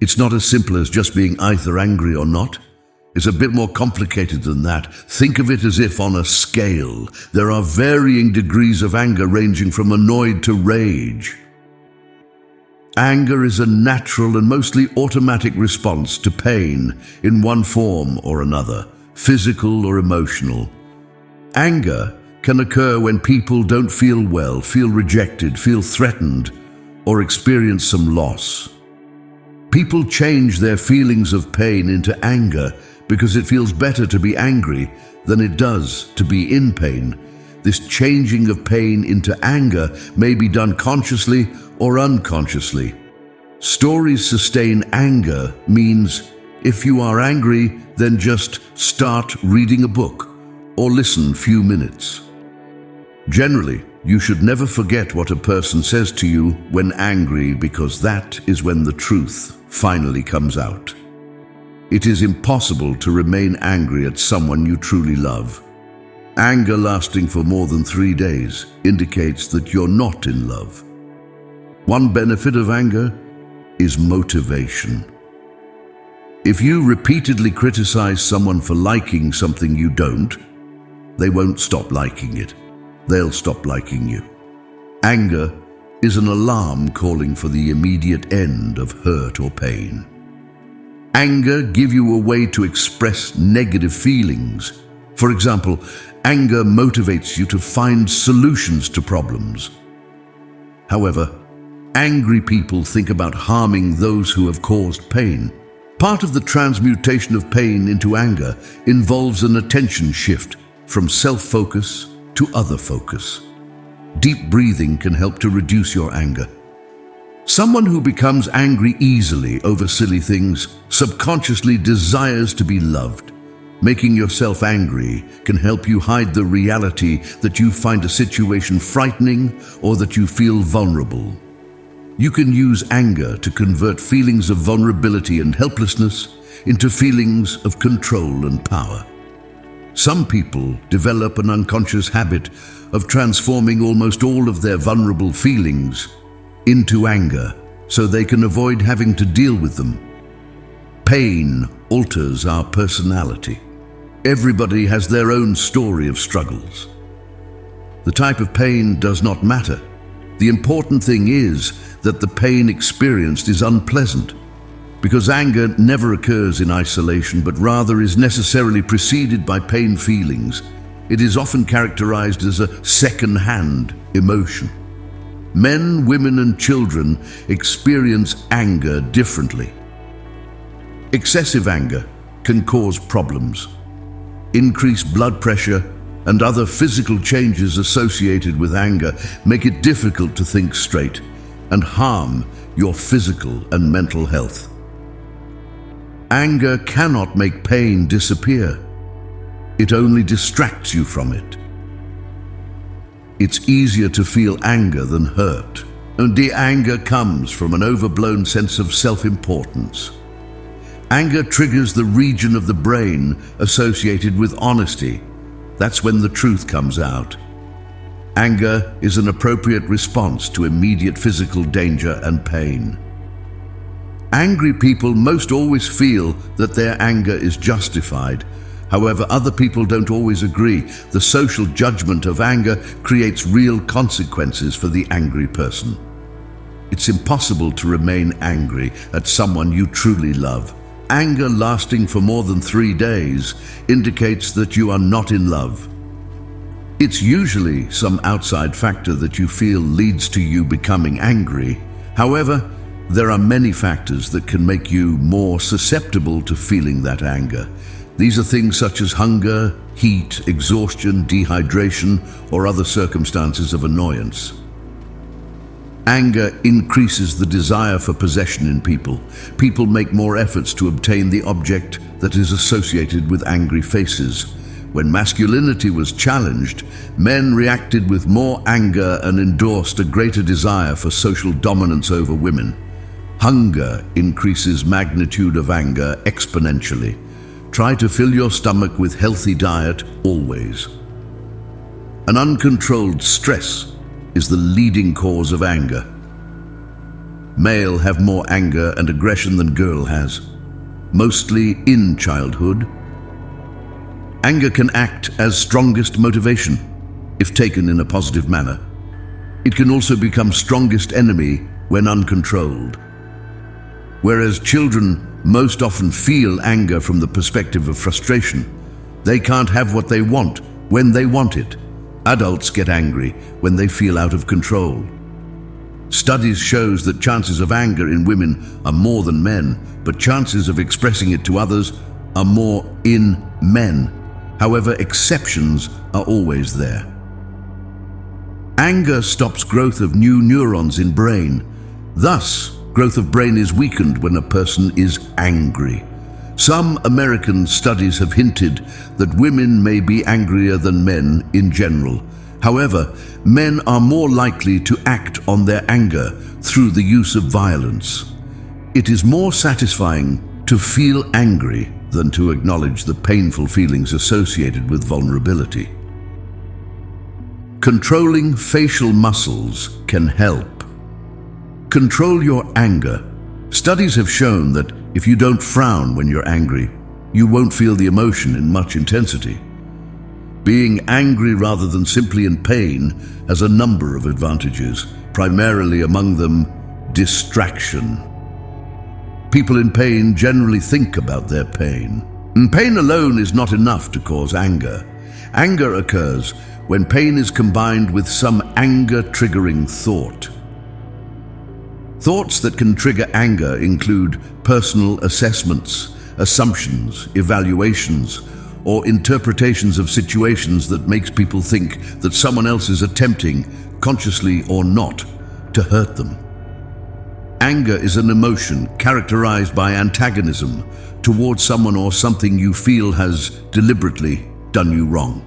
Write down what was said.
It's not as simple as just being either angry or not. It's a bit more complicated than that. Think of it as if on a scale, there are varying degrees of anger ranging from annoyed to rage. Anger is a natural and mostly automatic response to pain in one form or another, physical or emotional. Anger can occur when people don't feel well, feel rejected, feel threatened, or experience some loss. People change their feelings of pain into anger because it feels better to be angry than it does to be in pain. This changing of pain into anger may be done consciously or unconsciously. Stories sustain anger means if you are angry, then just start reading a book or listen few minutes. Generally, you should never forget what a person says to you when angry, because that is when the truth finally comes out. It is impossible to remain angry at someone you truly love. Anger lasting for more than 3 days indicates that you're not in love. One benefit of anger is motivation. If you repeatedly criticize someone for liking something you don't, they won't stop liking it. They'll stop liking you. Anger is an alarm calling for the immediate end of hurt or pain. Anger gives you a way to express negative feelings. For example, anger motivates you to find solutions to problems. However, angry people think about harming those who have caused pain. Part of the transmutation of pain into anger involves an attention shift from self-focus to other focus. Deep breathing can help to reduce your anger. Someone who becomes angry easily over silly things subconsciously desires to be loved. Making yourself angry can help you hide the reality that you find a situation frightening or that you feel vulnerable. You can use anger to convert feelings of vulnerability and helplessness into feelings of control and power. Some people develop an unconscious habit of transforming almost all of their vulnerable feelings into anger so they can avoid having to deal with them. Pain alters our personality. Everybody has their own story of struggles. The type of pain does not matter. The important thing is that the pain experienced is unpleasant, because anger never occurs in isolation, but rather is necessarily preceded by pain feelings. It is often characterized as a second-hand emotion. Men, women, and children experience anger differently. Excessive anger can cause problems. Increased blood pressure and other physical changes associated with anger make it difficult to think straight and harm your physical and mental health. Anger cannot make pain disappear. It only distracts you from it. It's easier to feel anger than hurt, and the anger comes from an overblown sense of self-importance. Anger triggers the region of the brain associated with honesty. That's when the truth comes out. Anger is an appropriate response to immediate physical danger and pain. Angry people most always feel that their anger is justified. However, other people don't always agree. The social judgment of anger creates real consequences for the angry person. It's impossible to remain angry at someone you truly love. Anger lasting for more than 3 days indicates that you are not in love. It's usually some outside factor that you feel leads to you becoming angry. However, there are many factors that can make you more susceptible to feeling that anger. These are things such as hunger, heat, exhaustion, dehydration, or other circumstances of annoyance. Anger increases the desire for possession in people. People make more efforts to obtain the object that is associated with angry faces. When masculinity was challenged, men reacted with more anger and endorsed a greater desire for social dominance over women. Hunger increases magnitude of anger exponentially. Try to fill your stomach with healthy diet always. An uncontrolled stress is the leading cause of anger. Male have more anger and aggression than girl has, mostly in childhood. Anger can act as strongest motivation, if taken in a positive manner. It can also become strongest enemy when uncontrolled. Whereas children most often feel anger from the perspective of frustration, they can't have what they want when they want it. Adults get angry when they feel out of control. Studies shows that chances of anger in women are more than men, but chances of expressing it to others are more in men. However, exceptions are always there. Anger stops growth of new neurons in brain. Thus, growth of brain is weakened when a person is angry. Some American studies have hinted that women may be angrier than men in general. However, men are more likely to act on their anger through the use of violence. It is more satisfying to feel angry than to acknowledge the painful feelings associated with vulnerability. Controlling facial muscles can help. Control your anger. Studies have shown that if you don't frown when you're angry, you won't feel the emotion in much intensity. Being angry rather than simply in pain has a number of advantages, primarily among them distraction. People in pain generally think about their pain. And pain alone is not enough to cause anger. Anger occurs when pain is combined with some anger-triggering thought. Thoughts that can trigger anger include personal assessments, assumptions, evaluations, or interpretations of situations that makes people think that someone else is attempting, consciously or not, to hurt them. Anger is an emotion characterized by antagonism towards someone or something you feel has deliberately done you wrong.